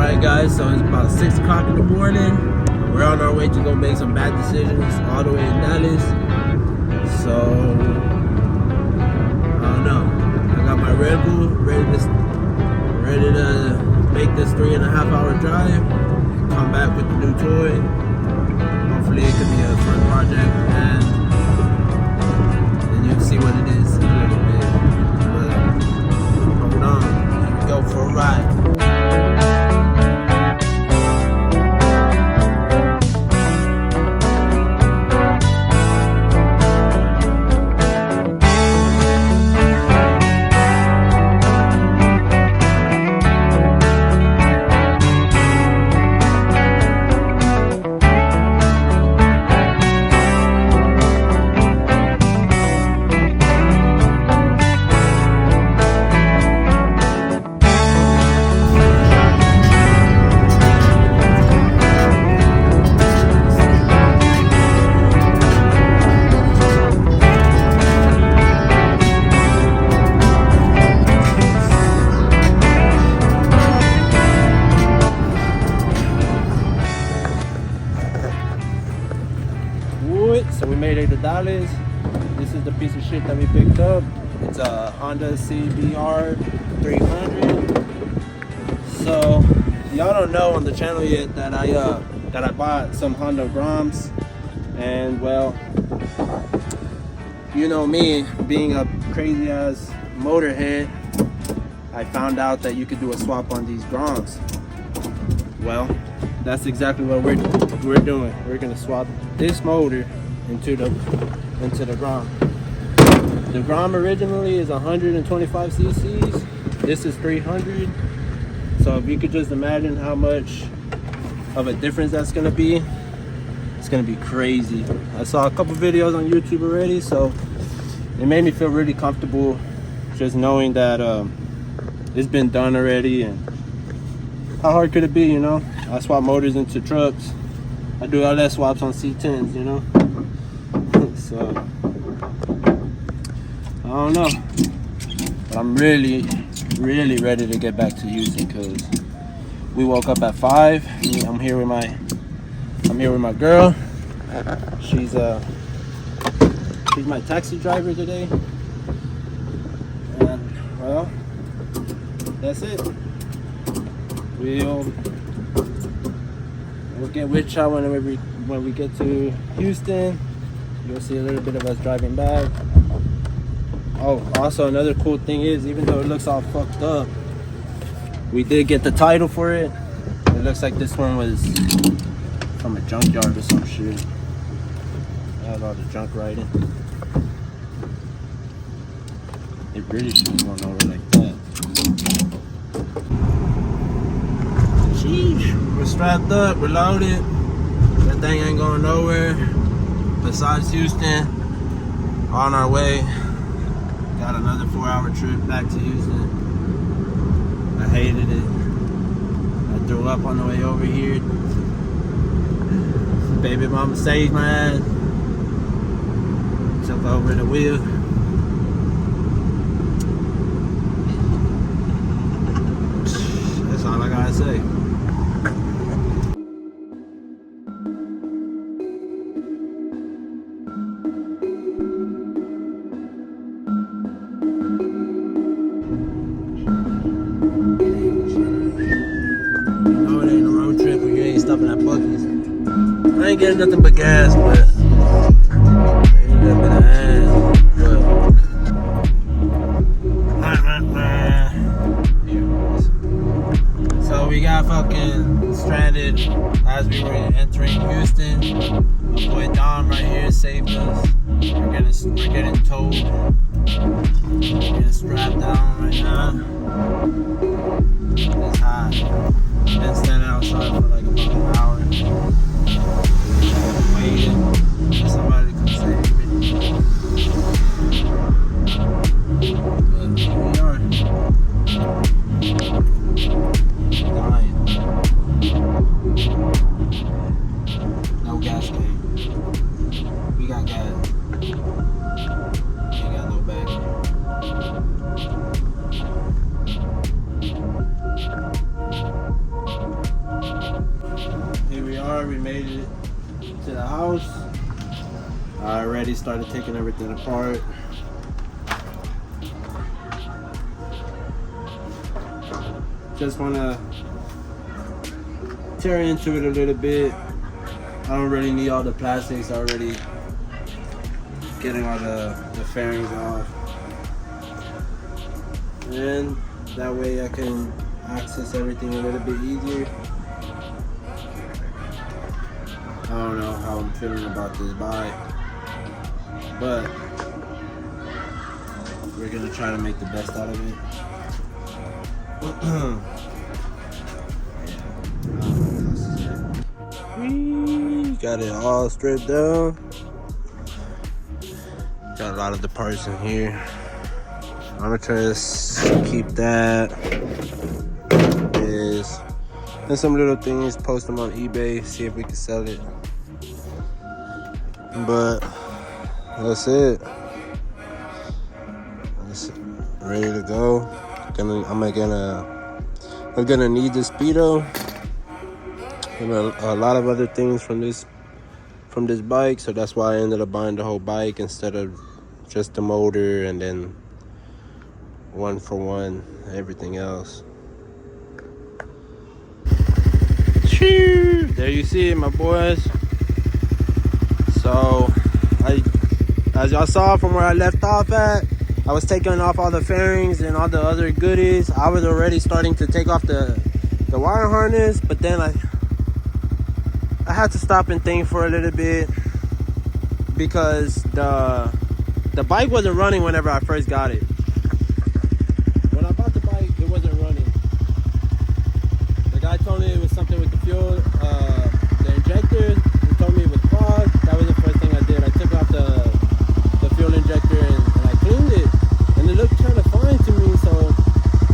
Alright guys, so it's about 6 o'clock in the morning. We're on our way to go make some bad decisions all the way in Dallas. So, I don't know. I got my Red Bull ready to make this 3.5 hour drive. Come back with the new toy. Hopefully it could be a fun project and then you can see what it is in a little bit. But hold on, here we go for a ride. So we made it to Dallas. This is the piece of shit that we picked up. It's a Honda CBR 300. So y'all don't know on the channel yet that I bought some Honda groms, and well, you know me being a crazy ass motorhead, I found out that you could do a swap on these groms. Well, that's exactly what we're doing. We're gonna swap this motor into the grom. The grom originally is 125 cc's. This is 300. So if you could just imagine how much of a difference that's gonna be, it's gonna be crazy. I saw a couple videos on YouTube already, so it made me feel really comfortable just knowing that it's been done already. And how hard could it be, you know? I swap motors into trucks. I do LS swaps on C10s, you know? So, I don't know. But I'm really ready to get back to Houston because we woke up at 5. I'm here with my girl. She's my taxi driver today. And well, that's it. We'll get with y'all when we get to Houston. You'll see a little bit of us driving back. Oh, also another cool thing is, even though it looks all fucked up, we did get the title for it. It looks like this one was from a junkyard or some shit. It has all the junk writing. It really should be going over like that. Sheesh, we're strapped up, we're loaded. That thing ain't going nowhere besides Houston. On our way. Got another 4-hour trip back to Houston. I hated it. I threw up on the way over here. Baby mama saved my ass. Jump over the wheel. That's all I gotta say. Stopping at Bucky's. I ain't getting nothing but gas, but ain't nothing but ass. So we got fucking stranded as we were entering Houston. My boy Dom right here saved us. We're getting towed. We're getting strapped down right now. It's hot. Been standing outside for like about an hour. Waiting for somebody to come save me. But here we are. Dying. No gas tank. We got gas. Ain't got no back. car. We made it to the house. I already started taking everything apart. Just want to tear into it a little bit. I don't really need all the plastics. Already getting all the fairings off. And that way I can access everything a little bit easier. I don't know how I'm feeling about this bike, but we're gonna try to make the best out of it. We got it all stripped down. Got a lot of the parts in here. I'm gonna try to keep that. And some little things, post them on eBay, see if we can sell it. But that's it. That's ready to go. I'm gonna need the speedo and a lot of other things from this bike. So that's why I ended up buying the whole bike instead of just the motor and then one for one everything else. There you see it, my boys. So as y'all saw from where I left off at, I was taking off all the fairings and all the other goodies. I was already starting to take off the wire harness, but then I had to stop and think for a little bit because the bike wasn't running whenever I first got it. When I bought the bike, it wasn't running. The guy told me it was something with the fuel, the injector. He told me it was clogged. That was the first thing I did. I took off the fuel injector and I cleaned it, and it looked kind of fine to me. So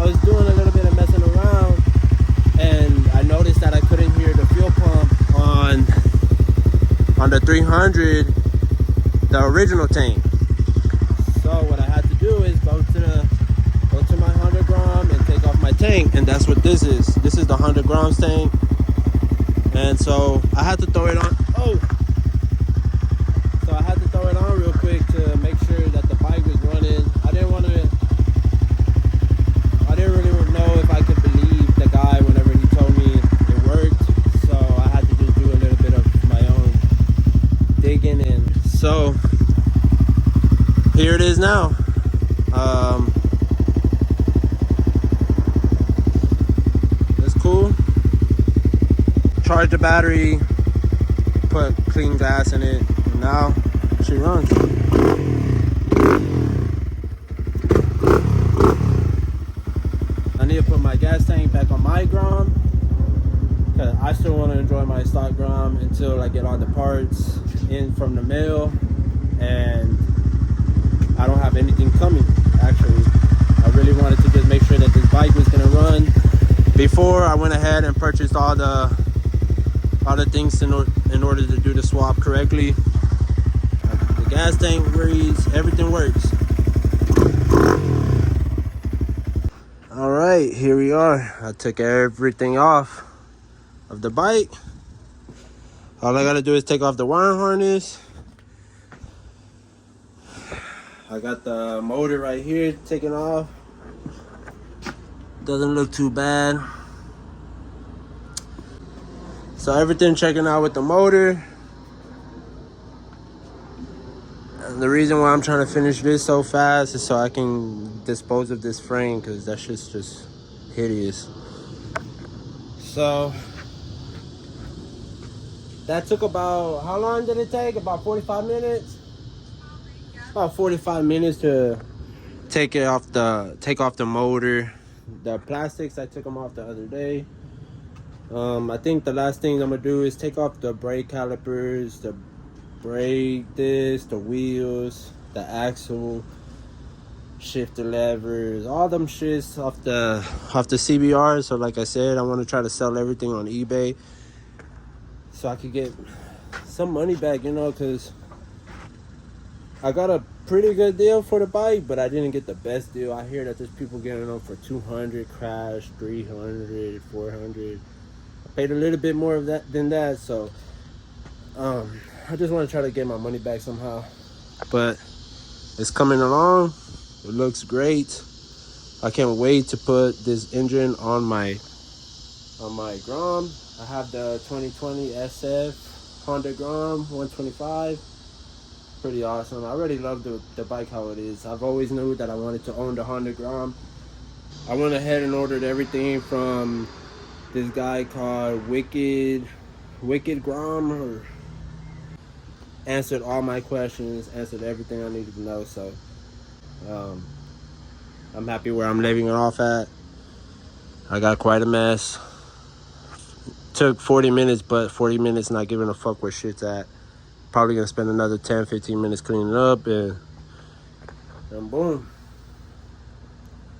I was doing a little bit of messing around, and I noticed that I couldn't hear the fuel pump on the 300, the original tank. So what I had to do is go to my 100 grom and take off my tank, and that's what this is. This is the 100 grams tank, and so I had to throw it on. So I had to throw it on real quick to make sure that the bike was running. I didn't really know if I could believe the guy whenever he told me it worked. So I had to just do a little bit of my own digging, and so here it is now. It's cool. Charge the battery, put clean gas in it, and now she runs. I need to put my gas tank back on my grom, because I still want to enjoy my stock grom until I get all the parts in from the mail, and I don't have anything coming. Actually, I really wanted to just make sure that this bike was gonna run before I went ahead and purchased all the things in order to do the swap correctly. The gas tank reads, everything works. All right, here we are. I took everything off of the bike. All I gotta do is take off the wire harness. I got the motor right here taken off. Doesn't look too bad. So everything checking out with the motor. And the reason why I'm trying to finish this so fast is so I can dispose of this frame, because that shit's just hideous. So that took about, how long did it take? About 45 minutes? About 45 minutes to take off the motor. The plastics, I took them off the other day. I think the last thing I'm gonna do is take off the brake calipers, the brake disc, the wheels, the axle, shifter levers, all them shits off the CBR. So like I said, I want to try to sell everything on eBay so I could get some money back, you know, because I got a pretty good deal for the bike, but I didn't get the best deal. I hear that there's people getting them for 200 crash, 300, 400. I paid a little bit more of that than that, so I just want to try to get my money back somehow. But it's coming along. It looks great. I can't wait to put this engine on my Grom. I have the 2020 SF Honda Grom 125. Pretty awesome. I already love the bike how it is. I've always knew that I wanted to own the Honda Grom. I went ahead and ordered everything from this guy called Wicked Grom, or answered all my questions, answered everything I needed to know. So I'm happy where I'm leaving it off at. I got quite a mess. Took 40 minutes, but 40 minutes not giving a fuck where shit's at. Probably gonna spend another 10-15 minutes cleaning it up, and boom,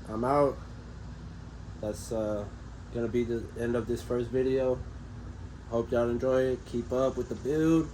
I'm out. That's gonna be the end of this first video. Hope y'all enjoy it. Keep up with the build.